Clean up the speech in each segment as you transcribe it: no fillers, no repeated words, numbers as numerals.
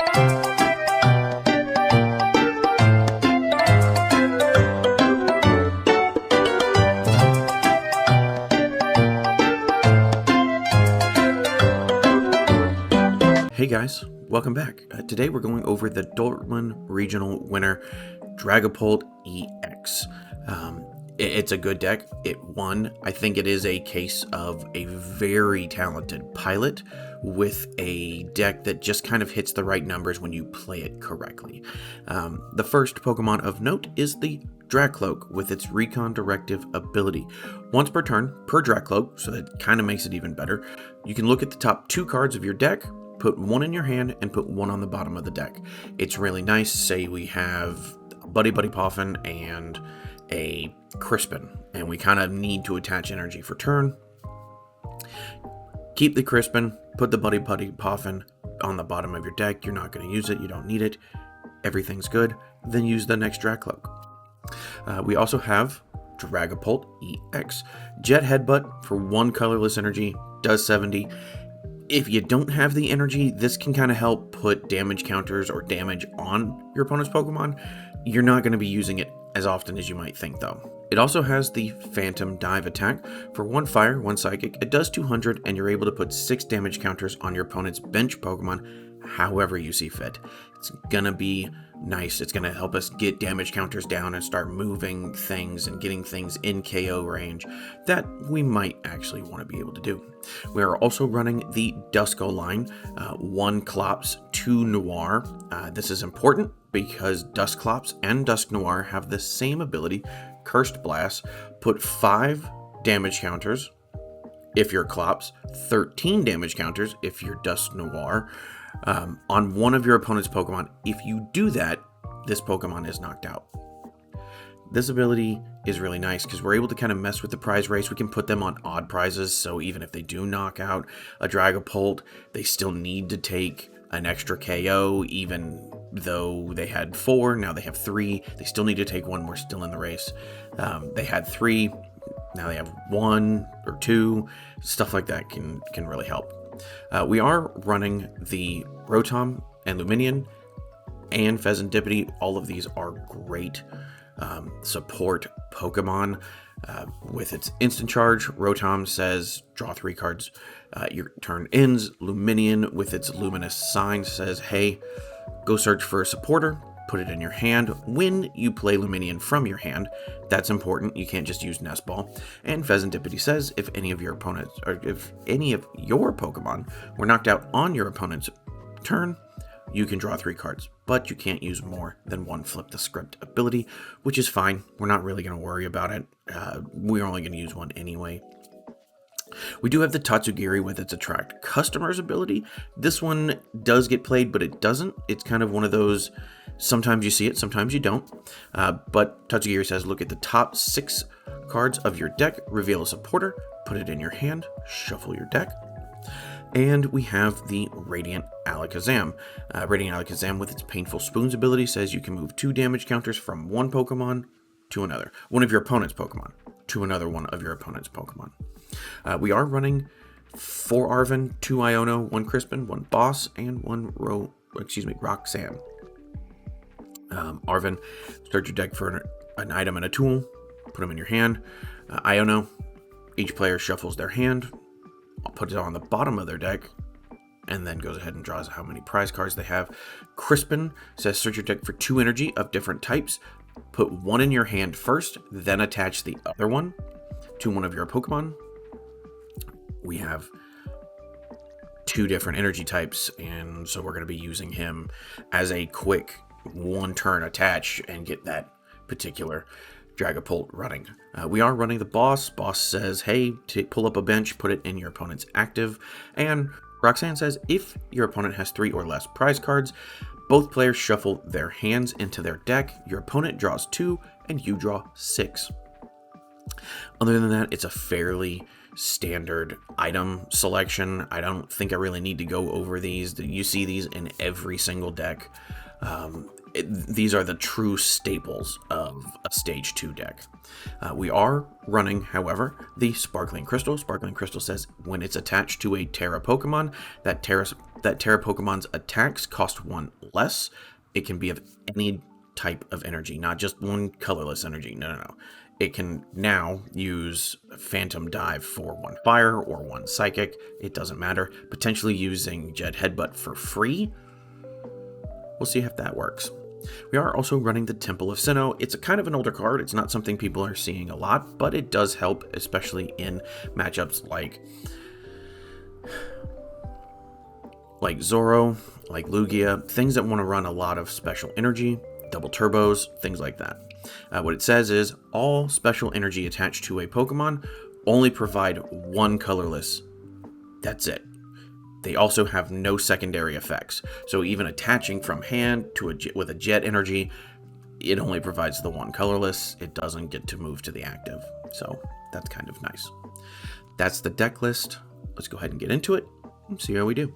Hey guys, welcome back. Today we're going over the Dortmund regional winner, Dragapult EX. It's a good deck. It won. I think it is a case of a very talented pilot with a deck that just kind of hits the right numbers when you play it correctly. The first Pokemon of note is the Drakloak with its Recon Directive ability. Once per turn, per Drakloak, so that kind of makes it even better, you can look at the top 2 cards of your deck, put one in your hand, and put one on the bottom of the deck. It's really nice. Say we have Buddy-Buddy Poffin and a Crispin, and we kind of need to attach energy for turn. Keep the Crispin, put the Buddy-Buddy Poffin on the bottom of your deck. You're not going to use it. You don't need it. Everything's good. Then use the next Drakloak. We also have Dragapult EX. Jet Headbutt for 1 colorless energy, does 70. If you don't have the energy, this can kind of help put damage counters or damage on your opponent's Pokemon. You're not going to be using it as often as you might think, though. It also has the Phantom Dive attack. For 1 fire, 1 psychic, it does 200, and you're able to put 6 damage counters on your opponent's bench Pokemon however you see fit. It's going to be nice. It's going to help us get damage counters down and start moving things and getting things in KO range that we might actually want to be able to do. We are also running the Duskull line, 1 Clops, 2 Noir. This is important because Dusclops and Dusknoir have the same ability, Cursed Blast. Put 5 damage counters if you're Clops, 13 damage counters if you're Dusknoir, on one of your opponent's Pokemon. If you do that, this Pokemon is knocked out. This ability is really nice because we're able to kind of mess with the prize race. We can put them on odd prizes, so even if they do knock out a Dragapult, they still need to take an extra KO, even though they had 4, now they have 3. They still need to take 1, we're still in the race. They had 3, now they have 1 or 2. Stuff like that can really help. We are running the Rotom and Lumineon and Fezandipiti. All of these are great support Pokemon. With its instant charge, Rotom says draw 3 cards. Your turn ends. Lumineon with its luminous sign says, hey, go search for a supporter, put it in your hand. When you play Lumineon from your hand, that's important. You can't just use Nest Ball. And Fezandipiti says if any of your opponents, or if any of your Pokemon were knocked out on your opponent's turn, you can draw 3 cards, but you can't use more than 1 Flip the Script ability, which is fine. We're not really going to worry about it. We're only going to use 1 anyway. We do have the Tatsugiri with its Attract Customers ability. This one does get played, but it doesn't. It's kind of one of those, sometimes you see it, sometimes you don't. But Tatsugiri says, look at the top 6 cards of your deck, reveal a supporter, put it in your hand, shuffle your deck. And we have the Radiant Alakazam. Radiant Alakazam with its Painful Spoons ability says you can move 2 damage counters from one Pokemon to another. One of your opponent's Pokemon to another one of your opponent's Pokemon. We are running 4 Arven, 2 Iono, 1 Crispin, 1 Boss, and 1 Roxanne. Arven, start your deck for an item and a tool, put them in your hand. Iono, each player shuffles their hand, puts it on the bottom of their deck, and then goes ahead and draws how many prize cards they have. Crispin says search your deck for 2 energy of different types. Put 1 in your hand first, then attach the other one to one of your Pokemon. We have 2 different energy types, and so we're going to be using him as a quick 1-turn attach and get that particular Dragapult running. We are running the Boss. Boss says, hey, pull up a bench, put it in your opponent's active. And Roxanne says, if your opponent has 3 or less prize cards, both players shuffle their hands into their deck. Your opponent draws 2, and you draw 6. Other than that, it's a fairly standard item selection. I don't think I really need to go over these. You see these in every single deck. These are the true staples of a Stage 2 deck. We are running, however, the Sparkling Crystal. Sparkling Crystal says when it's attached to a Terra Pokemon, that Terra that Terra Pokemon's attacks cost 1 less. It can be of any type of energy, not just one colorless energy. No. It can now use Phantom Dive for 1 fire or 1 psychic. It doesn't matter. Potentially using Jet Headbutt for free. We'll see if that works. We are also running the Temple of Sinnoh. It's a kind of an older card. It's not something people are seeing a lot, but it does help, especially in matchups like Zoro, like Lugia, things that want to run a lot of special energy, double turbos, things like that. What it says is, all special energy attached to a Pokemon only provide 1 colorless. That's it. They also have no secondary effects. So even attaching from hand to with a jet energy, it only provides the 1 colorless. It doesn't get to move to the active. So that's kind of nice. That's the deck list. Let's go ahead and get into it and see how we do.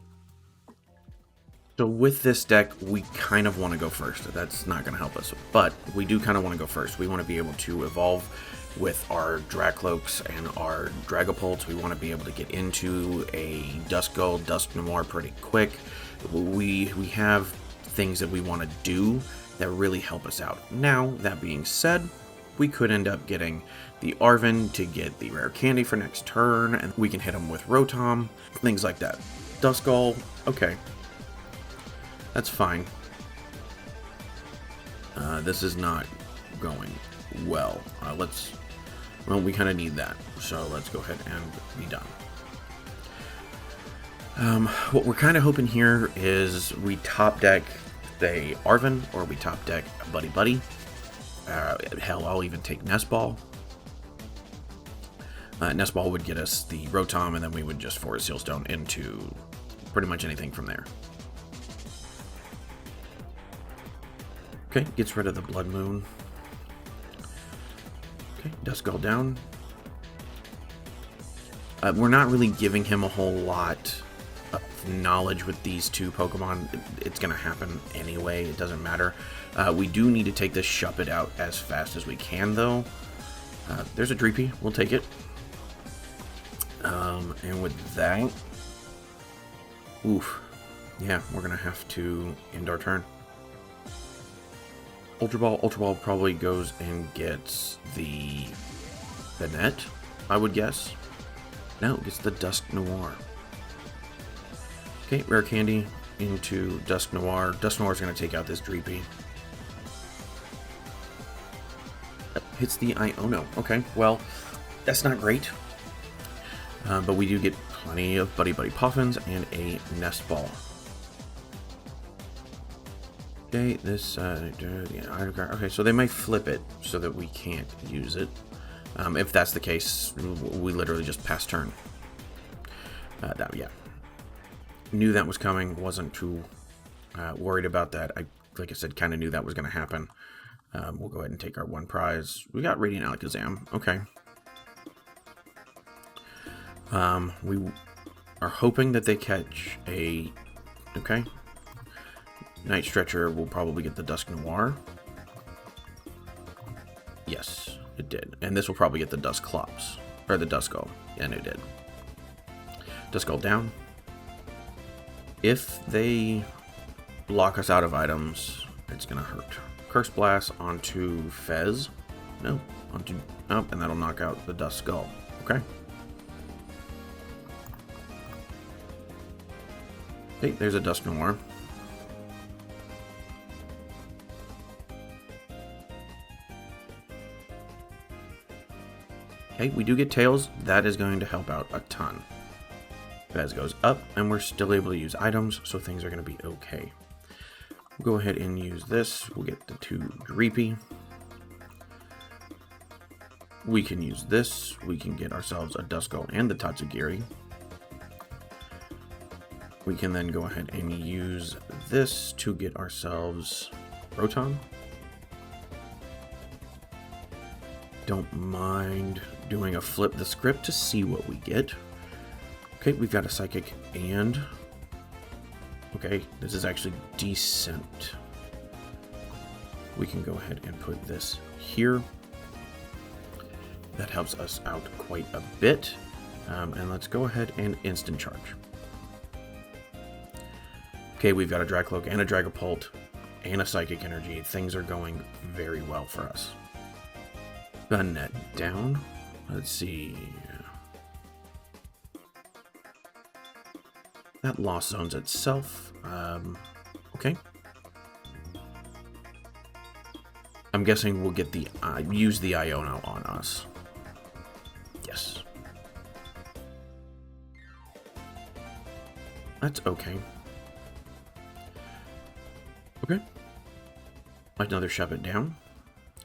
So with this deck, we kind of want to go first. That's not going to help us, but we do kind of want to go first. We want to be able to evolve with our Drakloaks and our Dragapults. We want to be able to get into a Duskull, Dusknoir pretty quick. We have things that we want to do that really help us out. Now, that being said, we could end up getting the Arven to get the Rare Candy for next turn, and we can hit them with Rotom, things like that. Duskull, okay. That's fine. This is not going well. Well, we kind of need that. So let's go ahead and be done. What we're kind of hoping here is we top deck the Arven, or we top deck Buddy-Buddy. Hell, I'll even take Nest Ball. Nest Ball would get us the Rotom, and then we would just Forest Sealstone into pretty much anything from there. Okay, gets rid of the Blood Moon. Okay, Duskull down. We're not really giving him a whole lot of knowledge with these 2 Pokemon. It's going to happen anyway. It doesn't matter. We do need to take this Shuppet out as fast as we can, though. There's a Dreepy. We'll take it. And with that... Oof. Yeah, we're going to have to end our turn. Ultra Ball probably goes and gets the net, I would guess. No, it gets the Dusknoir. Okay, Rare Candy into Dusknoir. Dusknoir is going to take out this Dreepy. Hits the Iono. Okay, well, that's not great. But we do get plenty of Buddy-Buddy Poffins and a Nest Ball. Okay, this, okay, so they might flip it so that we can't use it. If that's the case, we literally just pass turn. Yeah. Knew that was coming, wasn't too worried about that. Like I said, kind of knew that was going to happen. We'll go ahead and take our 1 prize. We got Radiant Alakazam, okay. We are hoping that they catch a, okay. Night Stretcher will probably get the Dusknoir. Yes, it did. And this will probably get the Dusclops, or the Duskull, and it did. Duskull down. If they block us out of items, it's going to hurt. Curse Blast onto Fez. No, onto... Oh, and that'll knock out the Duskull. Okay. Hey, there's a Dusknoir. Okay, we do get Tails. That is going to help out a ton. Fez goes up, and we're still able to use items, so things are going to be okay. We'll go ahead and use this. We'll get the 2 Dreepy. We can use this. We can get ourselves a Duskull and the Tatsugiri. We can then go ahead and use this to get ourselves Rotom. Don't mind doing a flip the script to see what we get. Okay, we've got a Psychic and... Okay, this is actually decent. We can go ahead and put this here. That helps us out quite a bit. And let's go ahead and instant charge. Okay, we've got a Drakloak and a Dragapult and a Psychic Energy. Things are going very well for us. Gun net down. Let's see. That lost zones itself. Okay. I'm guessing we'll get the use the Iono on us. Yes. That's okay. Okay. Another shove it down.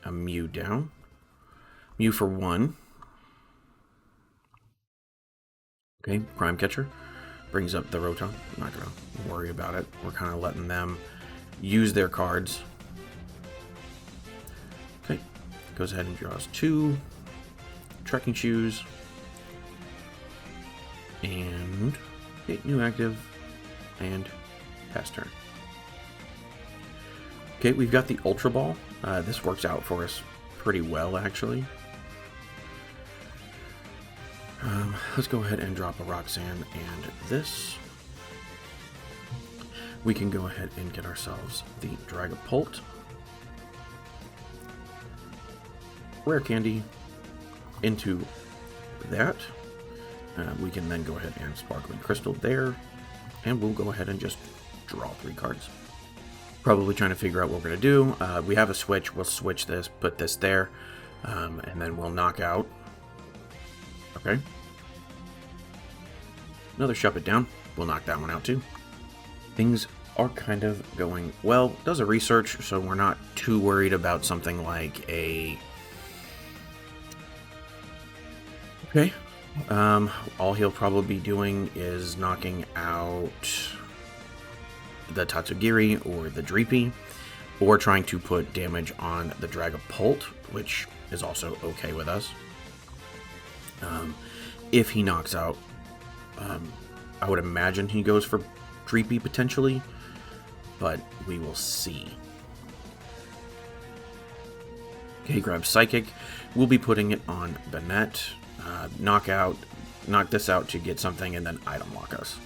A Mew down. Mew for 1. Okay, Prime Catcher. Brings up the Rotom. I'm not going to worry about it. We're kind of letting them use their cards. Okay. Goes ahead and draws 2. Trekking Shoes. And new active. And pass turn. Okay, we've got the Ultra Ball. This works out for us pretty well, actually. Let's go ahead and drop a Roxanne and this. We can go ahead and get ourselves the Dragapult. Rare Candy into that. We can then go ahead and Sparkling Crystal there. And we'll go ahead and just draw 3 cards. Probably trying to figure out what we're going to do. We have a switch. We'll switch this, put this there, and then we'll knock out. Okay. Another shove it down. We'll knock that one out too. Things are kind of going well. Does a research, so we're not too worried about something like a... Okay. All he'll probably be doing is knocking out the Tatsugiri or the Dreepy, or trying to put damage on the Dragapult, which is also okay with us. If he knocks out, I would imagine he goes for Dreepy potentially, but we will see. Okay, grab Psychic. We'll be putting it on the net. Knock this out to get something, and then item lock us.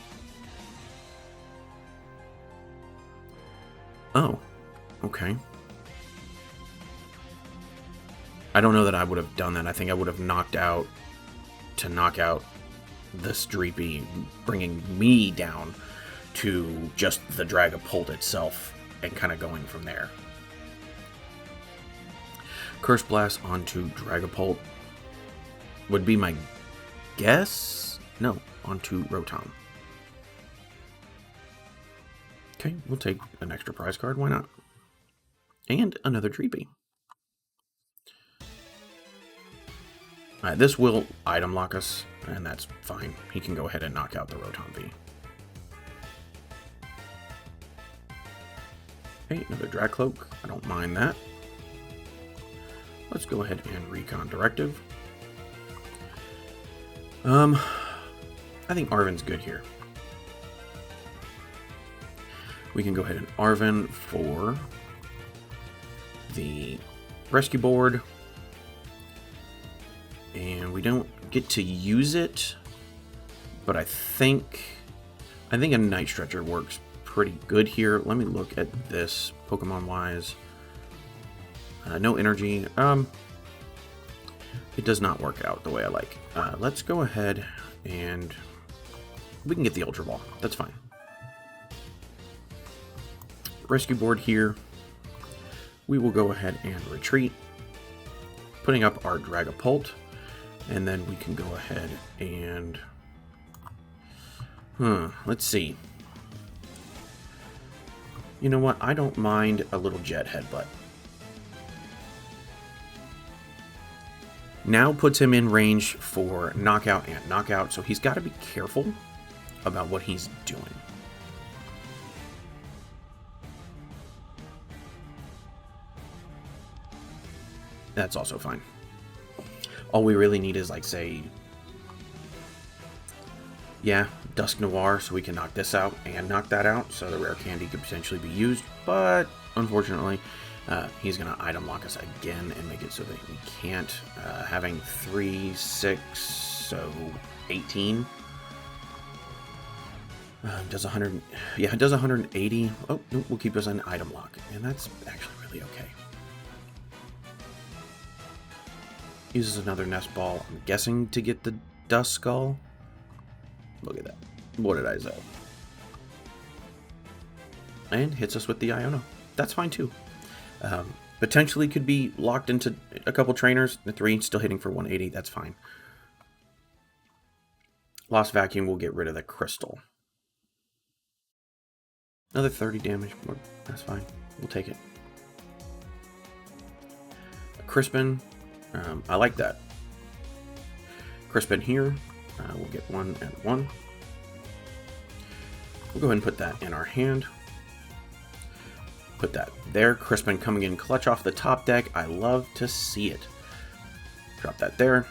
Oh, okay. I don't know that I would have done that. I think I would have knocked out to knock out this Dreepy, bringing me down to just the Dragapult itself and kind of going from there. Curse Blast onto Dragapult would be my guess. No, onto Rotom. Okay, we'll take an extra prize card. Why not? And another Dreepy. Alright, this will item lock us, and that's fine. He can go ahead and knock out the Rotom V. Okay, another Drakloak. I don't mind that. Let's go ahead and Recon Directive. I think Arven's good here. We can go ahead and Arven for the Rescue Board. And we don't get to use it, but I think a Night Stretcher works pretty good here. Let me look at this Pokemon-wise. No energy. It does not work out the way I like. Let's go ahead and we can get the Ultra Ball. That's fine. Rescue Board here. We will go ahead and retreat, putting up our Dragapult, and then we can go ahead and let's see. You know what? I don't mind a little Jet Headbutt. Now puts him in range for knockout and knockout, so he's got to be careful about what he's doing. That's also fine. All we really need is, like, say, yeah, Dusknoir, so we can knock this out and knock that out, so the Rare Candy could potentially be used, but unfortunately, he's going to item lock us again and make it so that we can't. Having 3, 6, so 18. Does 100, yeah, it does 180. Oh, no, we'll keep us an item lock, and that's actually really okay. Uses another Nest Ball, I'm guessing to get the Duskull. Look at that. What did I say? And hits us with the Iono. That's fine too. Potentially could be locked into a couple trainers. The 3 still hitting for 180. That's fine. Lost Vacuum will get rid of the crystal. Another 30 damage. That's fine. We'll take it. Crispin. I like that. Crispin here. We'll get 1 and 1. We'll go ahead and put that in our hand. Put that there. Crispin coming in clutch off the top deck. I love to see it. Drop that there.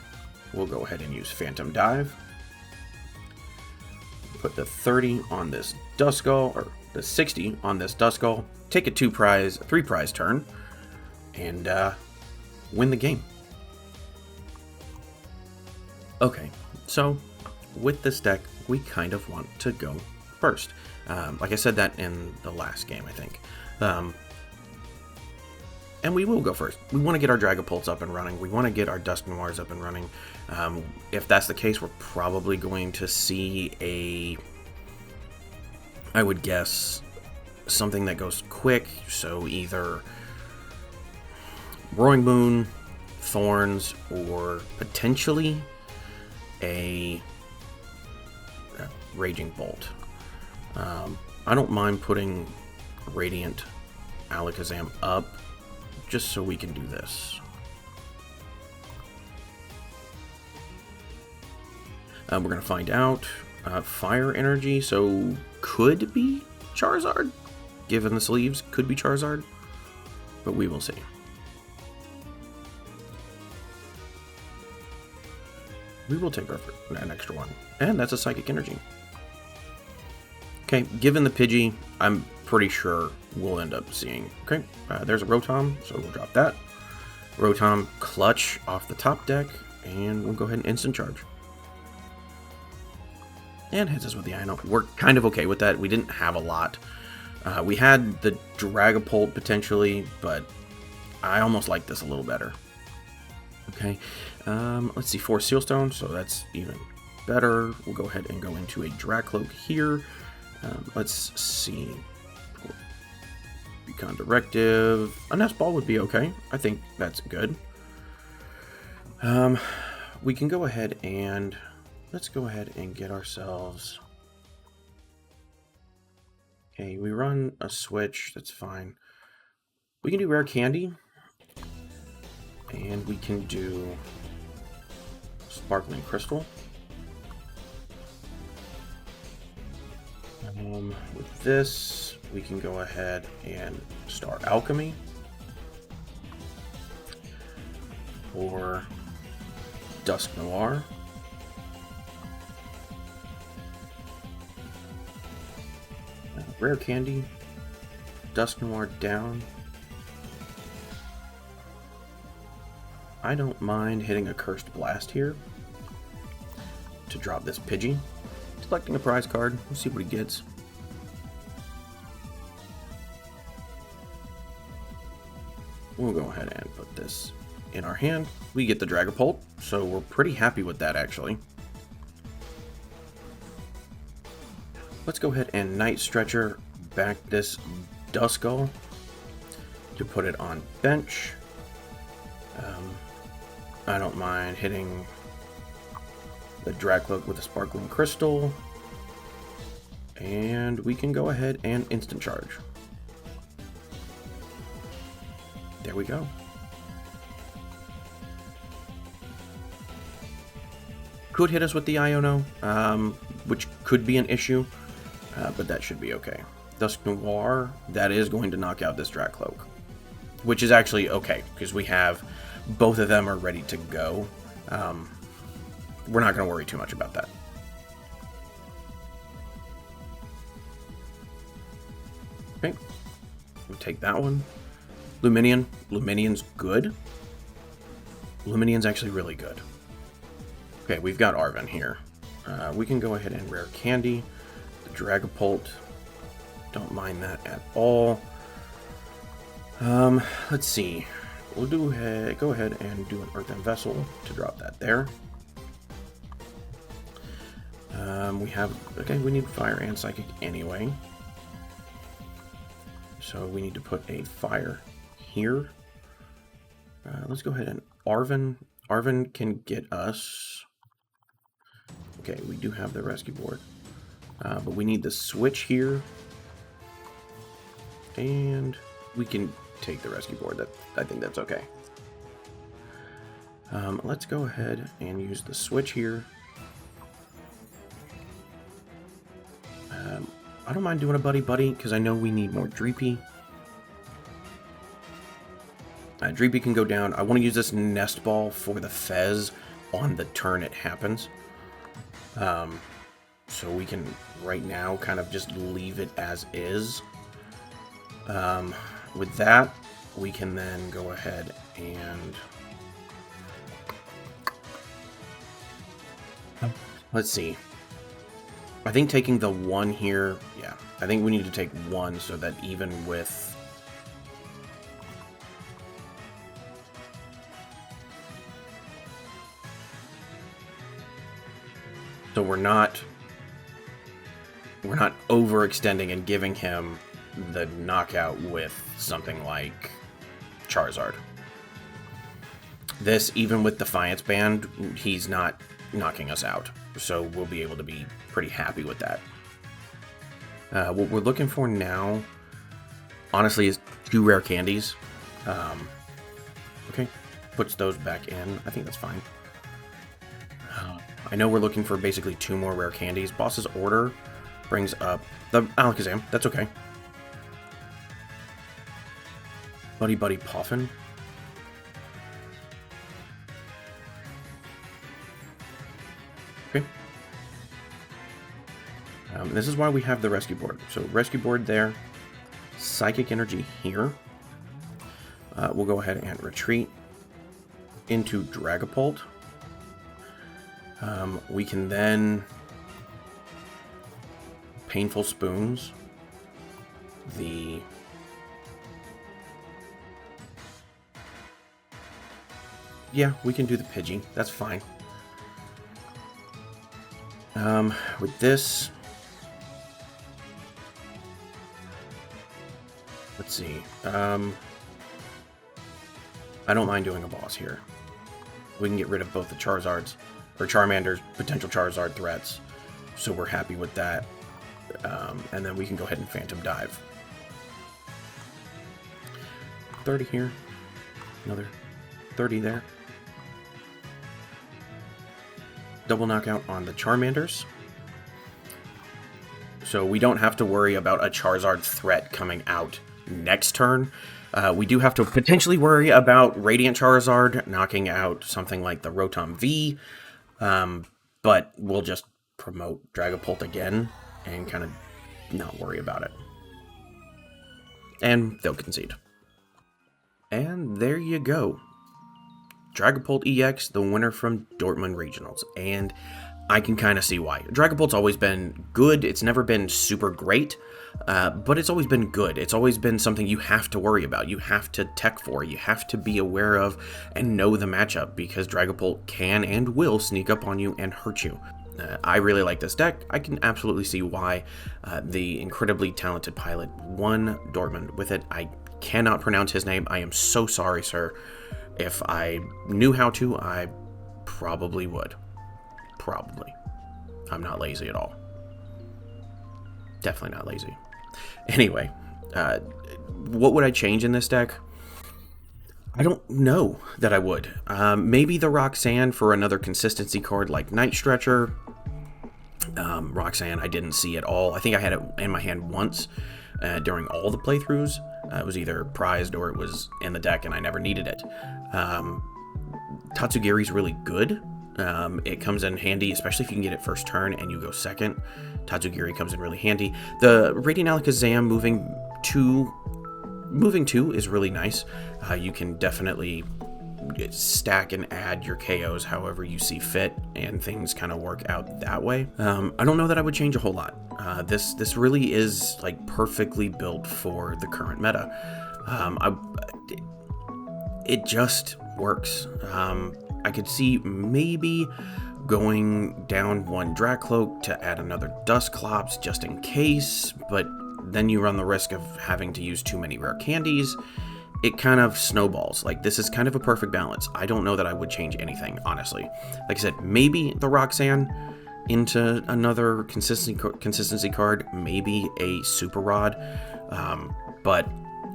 We'll go ahead and use Phantom Dive. Put the 30 on this Duskull, or the 60 on this Duskull. Take a 3 prize turn, and win the game. Okay, so with this deck, we kind of want to go first. Like I said that in the last game, I think. And we will go first. We want to get our Dragapults up and running. We want to get our Dusknoirs up and running. If that's the case, we're probably going to see I would guess, something that goes quick. So either Roaring Moon, Thorns, or potentially a Raging Bolt. I don't mind putting Radiant Alakazam up just so we can do this. We're going to find out. Fire Energy, so could be Charizard. Given the sleeves, could be Charizard. But we will see. We will take an extra one. And that's a Psychic Energy. Okay, given the Pidgey, I'm pretty sure we'll end up seeing. Okay, there's a Rotom, so we'll drop that. Rotom clutch off the top deck, and we'll go ahead and instant charge. And hits us with the Iono. We're kind of okay with that. We didn't have a lot. We had the Dragapult potentially, but I almost like this a little better. Okay, let's see, 4 Sealstone, so that's even better. We'll go ahead and go into a Drakloak here. Let's see. Recon Directive. A Nest Ball would be okay. I think that's good. We can go ahead and let's go ahead and get ourselves. Okay, we run a switch. That's fine. We can do Rare Candy, and we can do Sparkling Crystal. With this, we can go ahead and start Alchemy, or Dusknoir. Rare Candy, Dusknoir down. I don't mind hitting a Cursed Blast here to drop this Pidgey. Selecting a prize card, we'll see what he gets. We'll go ahead and put this in our hand. We get the Dragapult, so we're pretty happy with that actually. Let's go ahead and Night Stretcher back this Duskull to put it on bench. I don't mind hitting the Drakloak with a Sparkling Crystal, and we can go ahead and instant charge. There we go. Could hit us with the Iono, which could be an issue, but that should be okay. Dusknoir, that is going to knock out this Drakloak, which is actually okay, because we have both of them are ready to go. We're not going to worry too much about that. Okay, we'll take that one. Lumineon. Lumineon's good. Lumineon's actually really good. Okay, we've got Arven here. We can go ahead and Rare Candy. Dragapult. Don't mind that at all. Let's see. We'll go ahead and do an Earthen Vessel to drop that there. We need Fire and Psychic anyway. So we need to put a Fire here. Let's go ahead and Arven. Arven can get us... Okay, we do have the Rescue Board. But we need the Switch here. And we can take the Rescue Board. I think that's okay. Let's go ahead and use the Switch here. I don't mind doing a Buddy-Buddy because I know we need more Dreepy. Dreepy can go down. I want to use this Nest Ball for the Fez on the turn it happens. So we can, right now, kind of just leave it as is. With that, we can then go ahead and... Let's see. I think taking the 1 here... Yeah, I think we need to take 1 so that even with... So we're not overextending and giving him the knockout with something like Charizard. This, even with Defiance Band, he's not knocking us out. So we'll be able to be pretty happy with that. What we're looking for now, honestly, is 2 rare candies. Okay, puts those back in. I think that's fine. I know we're looking for basically 2 more rare candies. Boss's Order brings up the Alakazam. That's okay. Buddy-Buddy Poffin. Okay. This is why we have the Rescue Board. So Rescue Board there. Psychic Energy here. We'll go ahead and retreat into Dragapult. We can then Painful Spoons the we can do the Pidgey. That's fine. With this, let's see. I don't mind doing a boss here. We can get rid of both the Charizards. Or Charmander's potential Charizard threats, so we're happy with that. And then we can go ahead and Phantom Dive. 30 here, another 30 there. Double knockout on the Charmanders. So we don't have to worry about a Charizard threat coming out next turn. We do have to potentially worry about Radiant Charizard knocking out something like the Rotom V. But we'll just promote Dragapult again and kind of not worry about it. And they'll concede. And there you go. Dragapult EX, the winner from Dortmund Regionals. And I can kind of see why. Dragapult's always been good. It's never been super great, but it's always been good. It's always been something you have to worry about. You have to tech for. You have to be aware of and know the matchup, because Dragapult can and will sneak up on you and hurt you. I really like this deck. I can absolutely see why the incredibly talented pilot won Dortmund with it. I cannot pronounce his name. I am so sorry, sir. If I knew how to, I probably would. Probably. I'm not lazy at all. Definitely not lazy. Anyway, what would I change in this deck? I don't know that I would. Maybe the Roxanne for another consistency card like Night Stretcher. Roxanne I didn't see at all. I think I had it in my hand once during all the playthroughs. It was either prized or it was in the deck and I never needed it. Tatsugiri's really good. It comes in handy, especially if you can get it first turn and you go second. Tatsugiri comes in really handy. The Radiant Alakazam moving 2 is really nice. You can definitely stack and add your KOs however you see fit, and things kind of work out that way. I don't know that I would change a whole lot. This really is like perfectly built for the current meta. It just works. I could see maybe going down one Drakloak to add another Dusclops just in case, but then you run the risk of having to use too many rare candies. It kind of snowballs. Like, this is kind of a perfect balance. I don't know that I would change anything, honestly. Like I said, maybe the Roxanne into another consistency card, maybe a Super Rod, but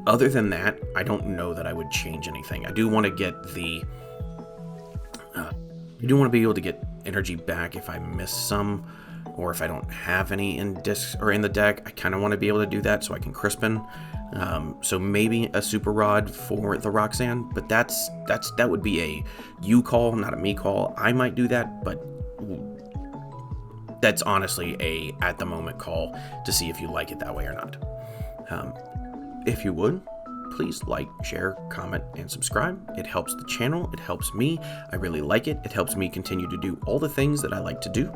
other than that, I don't know that I would change anything. I do want to get the I do want to be able to get energy back if I miss some, or if I don't have any in discs or in the deck. I kind of want to be able to do that so I can Crispin. So maybe a Super Rod for the Roxanne, but that would be a you call, not a me call. I might do that, but that's honestly a at the moment call to see if you like it that way or not. If you would, please like, share, comment, and subscribe. It helps the channel. It helps me. I really like it. It helps me continue to do all the things that I like to do,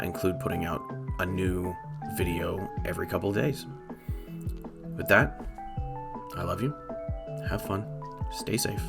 include putting out a new video every couple of days. With that, I love you. Have fun. Stay safe.